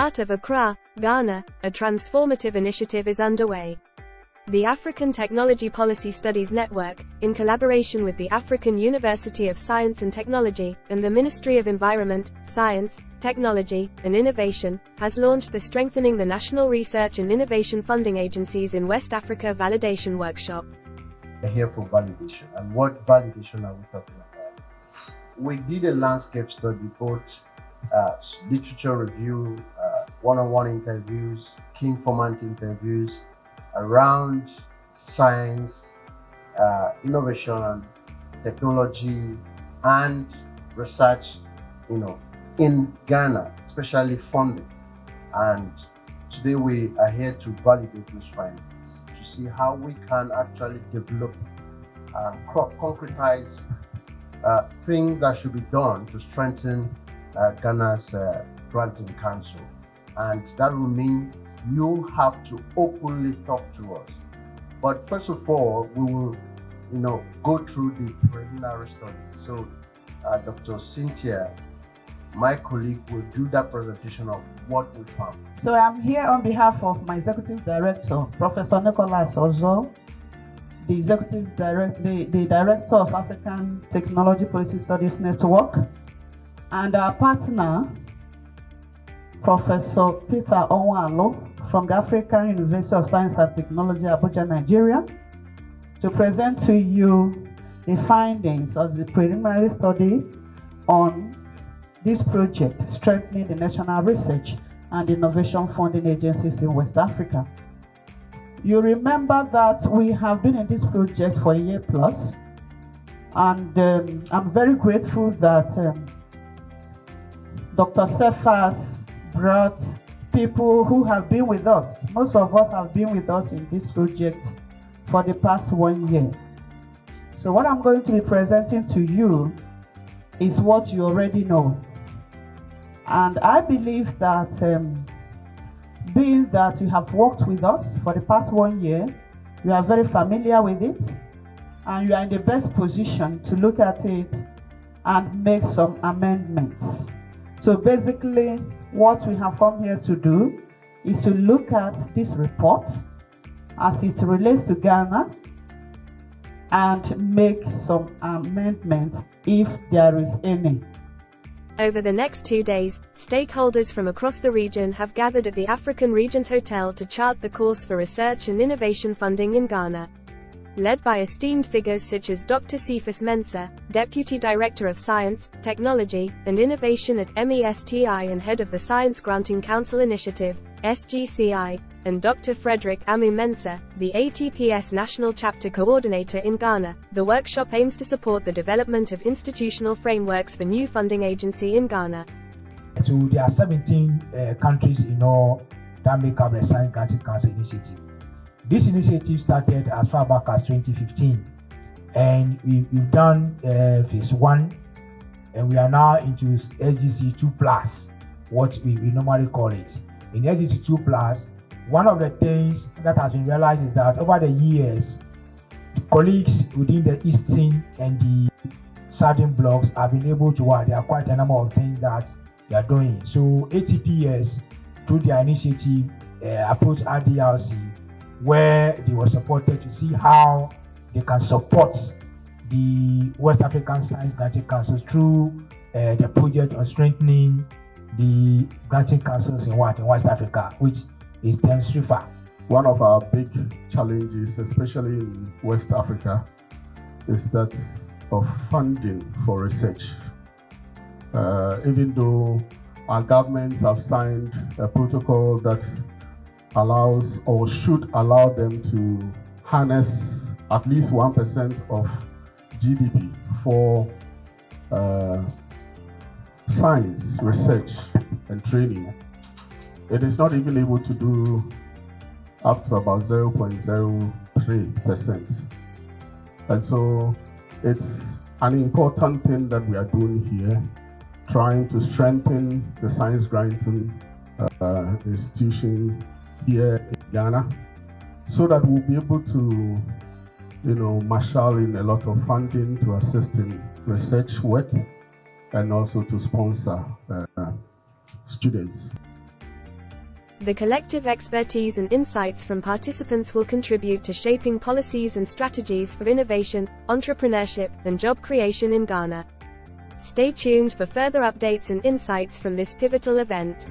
heart of Accra, Ghana, a transformative initiative is underway. The African Technology Policy Studies Network, in collaboration with the African University of Science and Technology, and the Ministry of Environment, Science, Technology, and Innovation, has launched the Strengthening the National Research and Innovation Funding Agencies in West Africa Validation Workshop. We're here for validation. And what validation are we talking about? We did a landscape study, both literature review, one-on-one interviews, key informant interviews, around science, innovation, and technology, and research, in Ghana, especially funding. And today we are here to validate those findings, to see how we can actually develop and concretize things that should be done to strengthen Ghana's granting council. And that will mean you have to openly talk to us. But first of all, we will, go through the preliminary studies. So Dr. Cynthia, my colleague, will do that presentation of what we found. So I'm here on behalf of my Executive Director, Professor Nicholas Ozo, the the Director of African Technology Policy Studies Network, and our partner, Professor Peter Onwalo, from the African University of Science and Technology, Abuja, Nigeria, to present to you the findings of the preliminary study on this project, Strengthening the National Research and Innovation Funding Agencies in West Africa. You remember that we have been in this project for a year plus, and I'm very grateful that Dr. Cephas brought people who have been with us. Most of us have been with us in this project for the past 1 year. So what I'm going to be presenting to you is what you already know. And I believe that being that you have worked with us for the past 1 year, you are very familiar with it, and you are in the best position to look at it and make some amendments. So basically, what we have come here to do is to look at this report as it relates to Ghana and make some amendments if there is any. Over the next 2 days, stakeholders from across the region have gathered at the African Regent Hotel to chart the course for research and innovation funding in Ghana. Led by esteemed figures such as Dr. Cephas Mensah, Deputy Director of Science, Technology, and Innovation at MESTI and Head of the Science Granting Council Initiative, SGCI, and Dr. Frederick Amu Mensah, the ATPS National Chapter Coordinator in Ghana, the workshop aims to support the development of institutional frameworks for new funding agency in Ghana. So there are 17 countries in all that make up the Science Granting Council Initiative. This initiative started as far back as 2015, and we've done phase 1, and we are now into SGC 2+, what we normally call it. In SGC 2+, one of the things that has been realized is that over the years, colleagues within the Eastern and the Southern blocks have been able to work. There are quite a number of things that they are doing. So ATPS, through their initiative, approached RDRC, where they were supported to see how they can support the West African Science Granting Council through the project on strengthening the granting councils in West Africa, which is the SRIFA. One of our big challenges, especially in West Africa, is that of funding for research. Even though our governments have signed a protocol that allows or should allow them to harness at least 1% of GDP for science, research, and training. It is not even able to do up to about 0.03%. And so it's an important thing that we are doing here, trying to strengthen the science granting institution here in Ghana, so that we'll be able to, marshal in a lot of funding to assist in research work and also to sponsor students. The collective expertise and insights from participants will contribute to shaping policies and strategies for innovation, entrepreneurship, and job creation in Ghana. Stay tuned for further updates and insights from this pivotal event.